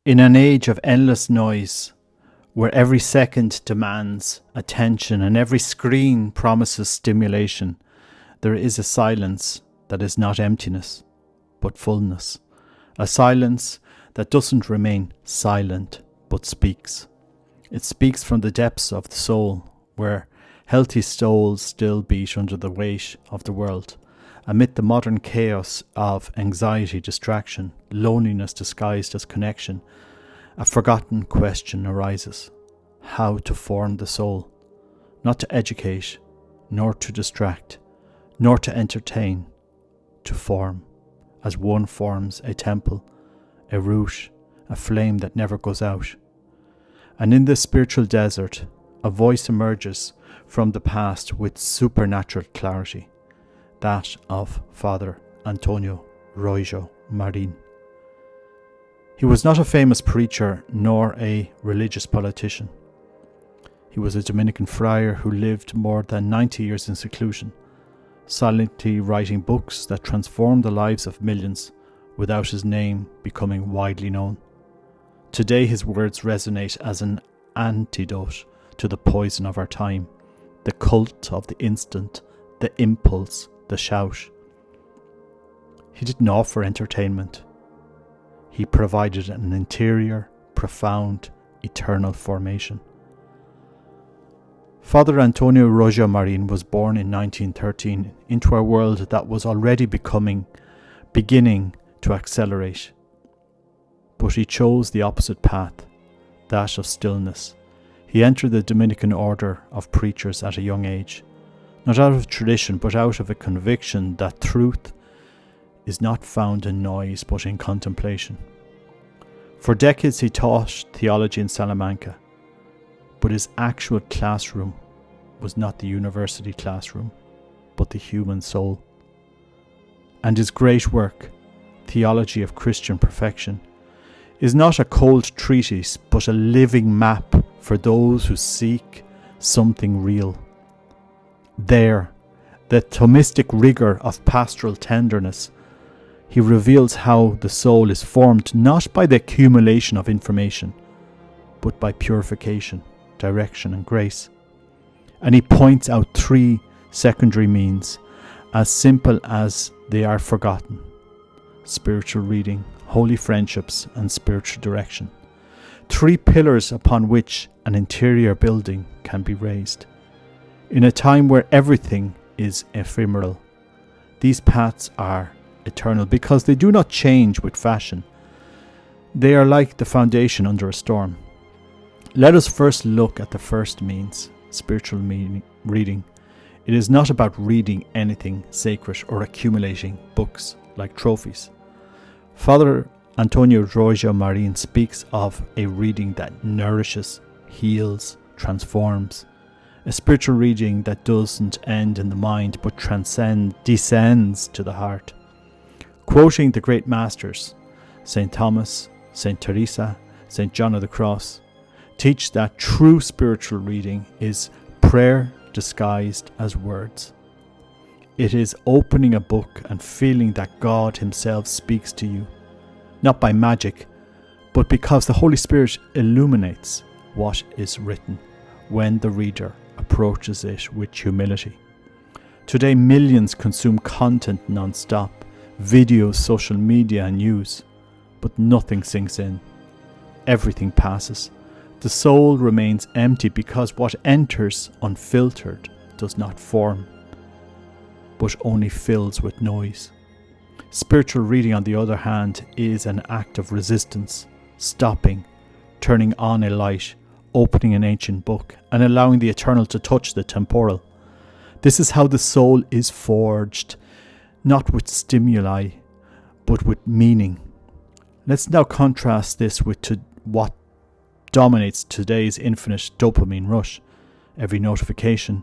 In an age of endless noise, where every second demands attention and every screen promises stimulation, there is a silence that is not emptiness, but fullness. A silence that doesn't remain silent, but speaks. It speaks from the depths of the soul, where healthy souls still beat under the weight of the world. Amid the modern chaos of anxiety, distraction, loneliness disguised as connection, a forgotten question arises: how to form the soul, not to educate, nor to distract, nor to entertain, to form, as one forms a temple, a root, a flame that never goes out. And in this spiritual desert, a voice emerges from the past with supernatural clarity, that of Father Antonio Royo Marin. He was not a famous preacher nor a religious politician. He was a Dominican friar who lived more than 90 years in seclusion, silently writing books that transformed the lives of millions without his name becoming widely known. Today his words resonate as an antidote to the poison of our time, the cult of the instant, the impulse, the shout. He didn't offer entertainment. He provided an interior, profound, eternal formation. Father Antonio Royo Marin was born in 1913 into a world that was already beginning to accelerate. But he chose the opposite path, that of stillness. He entered the Dominican order of preachers at a young age, not out of tradition, but out of a conviction that truth is not found in noise, but in contemplation. For decades he taught theology in Salamanca, but his actual classroom was not the university classroom, but the human soul. And his great work, Theology of Christian Perfection, is not a cold treatise, but a living map for those who seek something real. There, the Thomistic rigour of pastoral tenderness, he reveals how the soul is formed not by the accumulation of information, but by purification, direction and grace. And he points out three secondary means, as simple as they are forgotten: spiritual reading, holy friendships, and spiritual direction. Three pillars upon which an interior building can be raised. In a time where everything is ephemeral, these paths are eternal because they do not change with fashion. They are like the foundation under a storm. Let us first look at the first means, spiritual reading. It is not about reading anything sacred or accumulating books like trophies. Father Antonio Royo Marin speaks of a reading that nourishes, heals, transforms. A spiritual reading that doesn't end in the mind but descends to the heart. Quoting the great masters, St. Thomas, St. Teresa, St. John of the Cross, teach that true spiritual reading is prayer disguised as words. It is opening a book and feeling that God himself speaks to you, not by magic, but because the Holy Spirit illuminates what is written when the reader approaches it with humility. Today, millions consume content non-stop, videos, social media and news, but nothing sinks in. Everything passes. The soul remains empty because what enters unfiltered does not form, but only fills with noise. Spiritual reading, on the other hand, is an act of resistance, stopping, turning on a light, opening an ancient book, and allowing the eternal to touch the temporal. This is how the soul is forged, not with stimuli, but with meaning. Let's now contrast this with what dominates today's infinite dopamine rush. Every notification,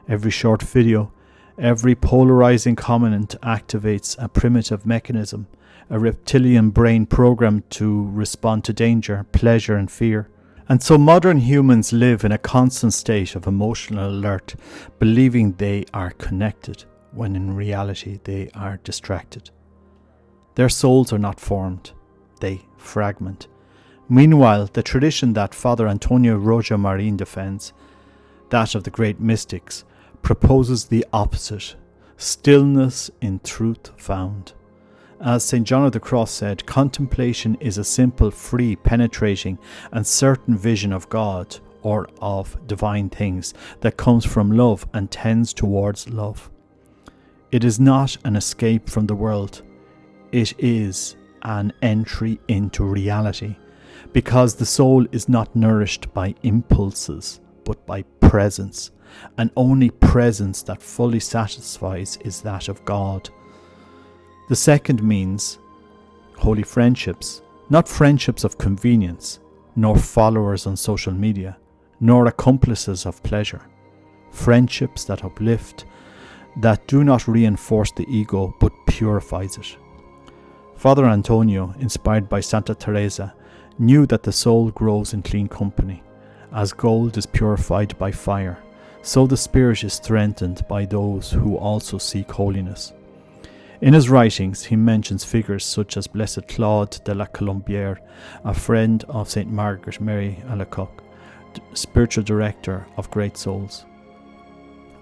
every short video, every polarizing comment activates a primitive mechanism, a reptilian brain programmed to respond to danger, pleasure and fear. And so modern humans live in a constant state of emotional alert, believing they are connected, when in reality they are distracted. Their souls are not formed, they fragment. Meanwhile, the tradition that Father Antonio Royo Marin defends, that of the great mystics, proposes the opposite: stillness in truth found. As St. John of the Cross said, contemplation is a simple, free, penetrating and certain vision of God or of divine things that comes from love and tends towards love. It is not an escape from the world. It is an entry into reality, because the soul is not nourished by impulses, but by presence, and only presence that fully satisfies is that of God. The second means holy friendships, not friendships of convenience, nor followers on social media, nor accomplices of pleasure. Friendships that uplift, that do not reinforce the ego but purifies it. Father Antonio, inspired by Santa Teresa, knew that the soul grows in clean company. As gold is purified by fire, so the spirit is strengthened by those who also seek holiness. In his writings, he mentions figures such as Blessed Claude de la Colombière, a friend of St. Margaret Mary Alacoque, spiritual director of great souls.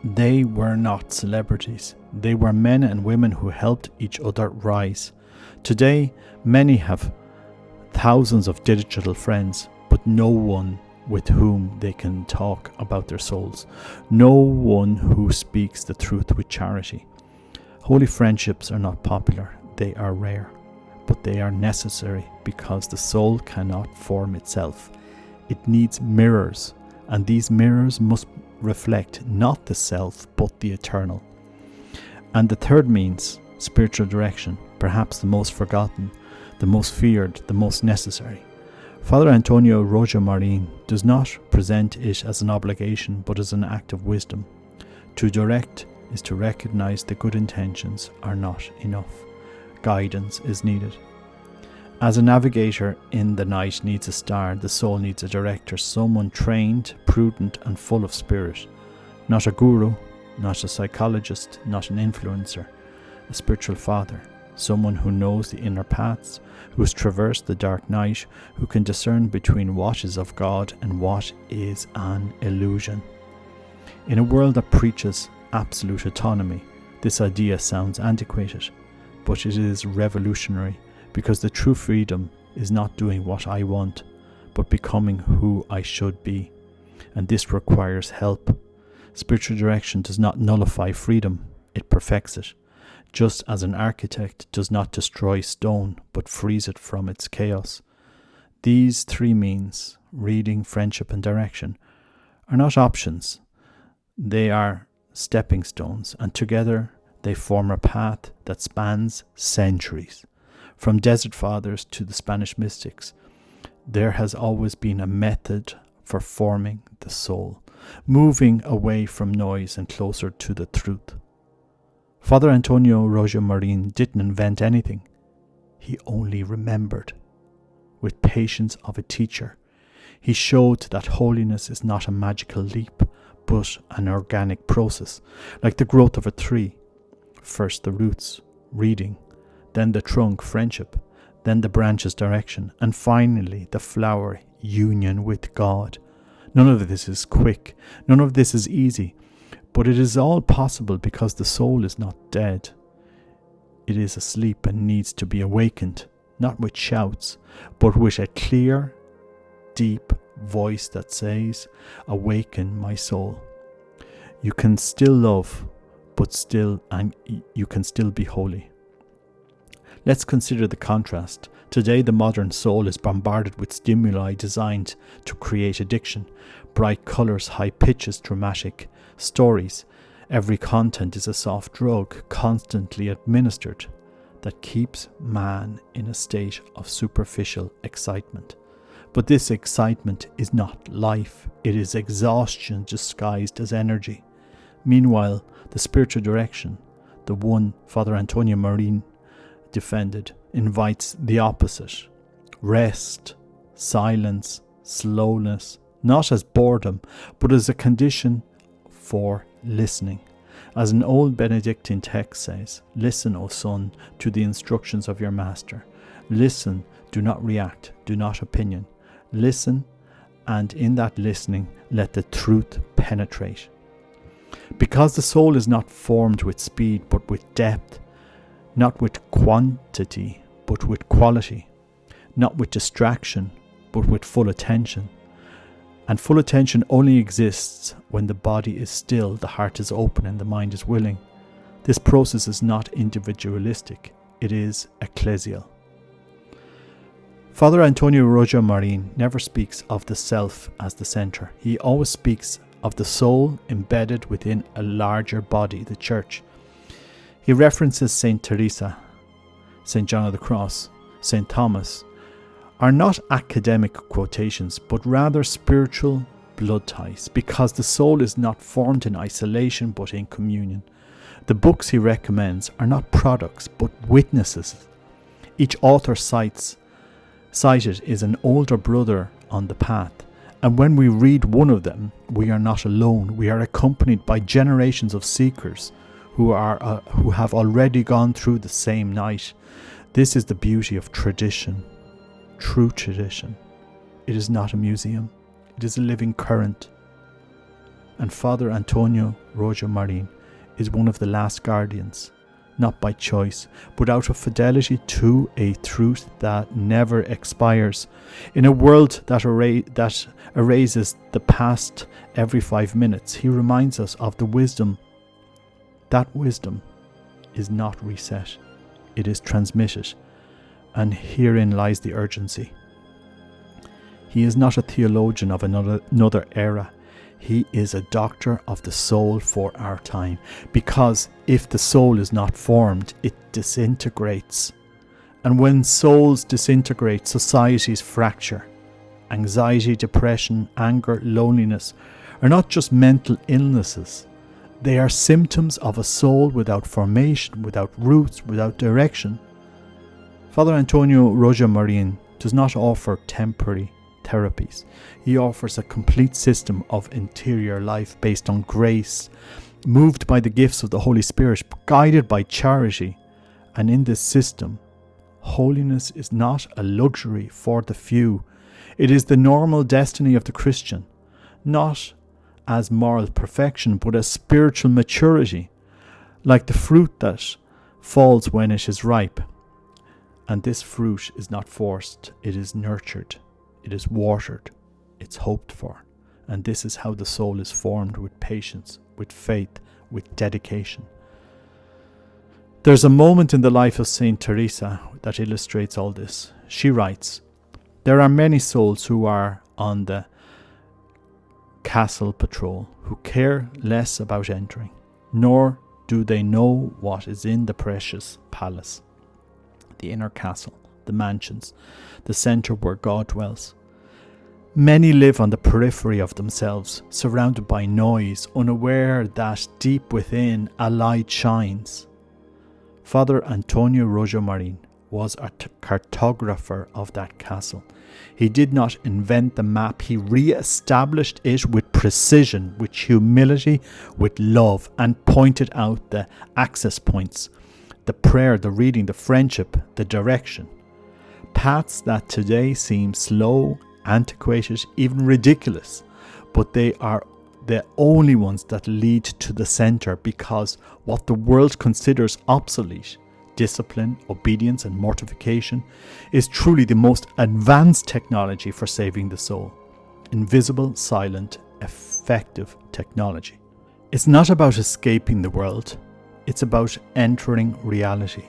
They were not celebrities. They were men and women who helped each other rise. Today, many have thousands of digital friends, but no one with whom they can talk about their souls. No one who speaks the truth with charity. Holy friendships are not popular, they are rare, but they are necessary because the soul cannot form itself. It needs mirrors, and these mirrors must reflect not the self, but the eternal. And the third means, spiritual direction, perhaps the most forgotten, the most feared, the most necessary. Father Antonio Royo Marin does not present it as an obligation, but as an act of wisdom. To direct is to recognize the good intentions are not enough. Guidance is needed. As a navigator in the night needs a star, the soul needs a director, someone trained, prudent and full of spirit. Not a guru, not a psychologist, not an influencer. A spiritual father, someone who knows the inner paths, who has traversed the dark night, who can discern between what is of God and what is an illusion. In a world that preaches absolute autonomy, this idea sounds antiquated, but it is revolutionary, because the true freedom is not doing what I want, but becoming who I should be. And this requires help. Spiritual direction does not nullify freedom, it perfects it. Just as an architect does not destroy stone, but frees it from its chaos. These three means, reading, friendship and direction, are not options. They are stepping stones, and together they form a path that spans centuries. From Desert Fathers to the Spanish mystics, there has always been a method for forming the soul, moving away from noise and closer to the truth. Father Antonio Royo Marin didn't invent anything. He only remembered. With patience of a teacher, he showed that holiness is not a magical leap, but an organic process, like the growth of a tree. First the roots, reading, then the trunk, friendship, then the branches, direction, and finally the flower, union with God. None of this is quick, none of this is easy, but it is all possible because the soul is not dead. It is asleep and needs to be awakened, not with shouts, but with a clear, deep voice that says, "Awaken my soul." You can still love, and you can still be holy. Let's consider the contrast. Today the modern soul is bombarded with stimuli designed to create addiction. Bright colours, high pitches, dramatic stories. Every content is a soft drug, constantly administered, that keeps man in a state of superficial excitement. But this excitement is not life. It is exhaustion disguised as energy. Meanwhile, the spiritual direction, the one Father Antonio Marin defended, invites the opposite. Rest, silence, slowness, not as boredom, but as a condition for listening. As an old Benedictine text says, "Listen, O son, to the instructions of your master. Listen, do not react, do not opinion. Listen, and in that listening, let the truth penetrate. Because the soul is not formed with speed, but with depth, not with quantity, but with quality, not with distraction, but with full attention. And full attention only exists when the body is still, the heart is open, and the mind is willing. This process is not individualistic, it is ecclesial. Father Antonio Royo Marin never speaks of the self as the centre. He always speaks of the soul embedded within a larger body, the Church. He references Saint Teresa, Saint John of the Cross, Saint Thomas, are not academic quotations, but rather spiritual blood ties, because the soul is not formed in isolation but in communion. The books he recommends are not products but witnesses. Each author cited is an older brother on the path, and when we read one of them, we are not alone. We are accompanied by generations of seekers who have already gone through the same night. This is the beauty of tradition, true tradition. It is not a museum, it is a living current. And Father Antonio Royo Marin is one of the last guardians, not by choice, but out of fidelity to a truth that never expires. In a world that erases the past every 5 minutes, he reminds us of the wisdom. That wisdom is not reset, it is transmitted, and herein lies the urgency. He is not a theologian of another era. He is a doctor of the soul for our time, because if the soul is not formed, it disintegrates. And when souls disintegrate, societies fracture. Anxiety, depression, anger, loneliness are not just mental illnesses. They are symptoms of a soul without formation, without roots, without direction. Father Antonio Royo Marin does not offer temporary therapies. He offers a complete system of interior life based on grace, moved by the gifts of the Holy Spirit, guided by charity. And in this system, holiness is not a luxury for the few. It is the normal destiny of the Christian, not as moral perfection, but as spiritual maturity, like the fruit that falls when it is ripe. And this fruit is not forced, it is nurtured, it is watered, it's hoped for. And this is how the soul is formed, with patience, with faith, with dedication. There's a moment in the life of Saint Teresa that illustrates all this. She writes, "There are many souls who are on the castle patrol, who care less about entering, nor do they know what is in the precious palace, the inner castle, the mansions, the centre where God dwells. Many live on the periphery of themselves, surrounded by noise, unaware that deep within a light shines." Father Antonio Royo Marin was a cartographer of that castle. He did not invent the map, he re-established it with precision, with humility, with love, and pointed out the access points, the prayer, the reading, the friendship, the direction. Paths that today seem slow, antiquated, even ridiculous, but they are the only ones that lead to the centre, because what the world considers obsolete, discipline, obedience and mortification, is truly the most advanced technology for saving the soul. Invisible, silent, effective technology. It's not about escaping the world, it's about entering reality.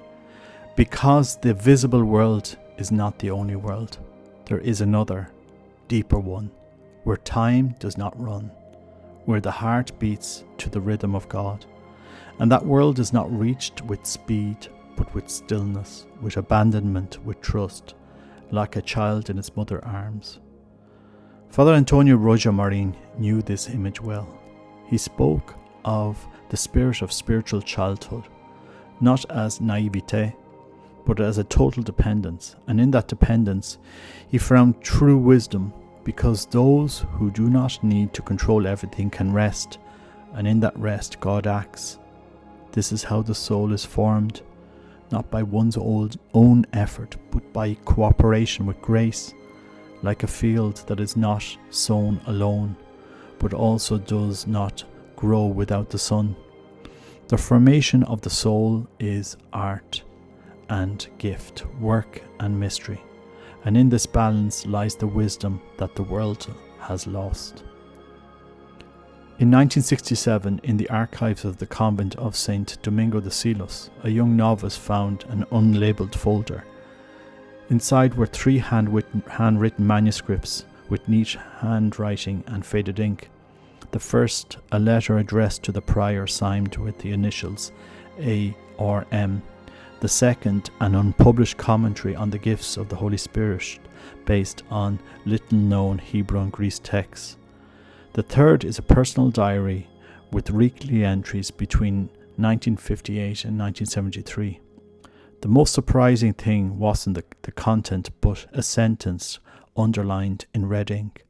Because the visible world is not the only world. There is another, deeper one, where time does not run, where the heart beats to the rhythm of God. And that world is not reached with speed, but with stillness, with abandonment, with trust, like a child in its mother's arms. Father Antonio Royo Marin knew this image well. He spoke of the spirit of spiritual childhood, not as naivete, but as a total dependence. And in that dependence, he found true wisdom, because those who do not need to control everything can rest, and in that rest God acts. This is how the soul is formed, not by one's own effort, but by cooperation with grace, like a field that is not sown alone, but also does not grow without the sun. The formation of the soul is art and gift, work and mystery, and in this balance lies the wisdom that the world has lost. In 1967, in the archives of the convent of St. Domingo de Silos, a young novice found an unlabelled folder. Inside were 3 handwritten manuscripts with neat handwriting and faded ink. The first, a letter addressed to the prior signed with the initials A or M. The second, an unpublished commentary on the gifts of the Holy Spirit based on little-known Hebrew and Greek texts. The third is a personal diary with weekly entries between 1958 and 1973. The most surprising thing wasn't the content, but a sentence underlined in red ink.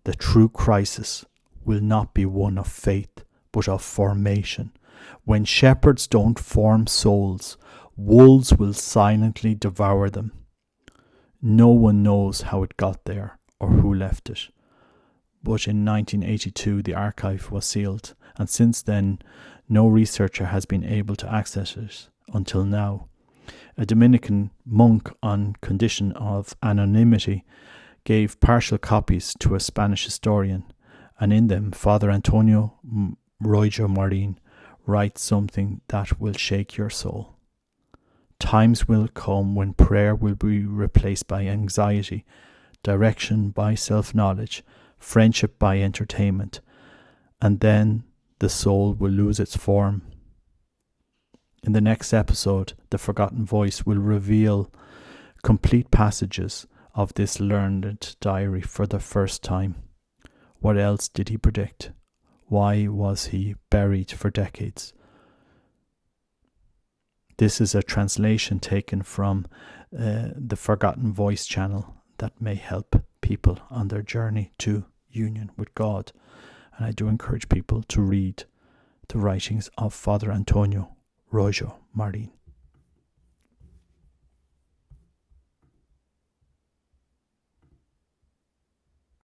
The true crisis will not be one of faith, but of formation. When shepherds don't form souls, wolves will silently devour them. No one knows how it got there or who left it. But in 1982 the archive was sealed, and since then no researcher has been able to access it until now. A Dominican monk, on condition of anonymity, gave partial copies to a Spanish historian, and in them Father Antonio Royo Marin writes something that will shake your soul. Times will come when prayer will be replaced by anxiety, direction by self-knowledge, friendship by entertainment, and then the soul will lose its form. In the next episode, the Forgotten Voice will reveal complete passages of this learned diary for the first time. What else did he predict? Why was he buried for decades? This is a translation taken from the Forgotten Voice channel that may help people on their journey to union with God. And I do encourage people to read the writings of Father Antonio Royo Marin.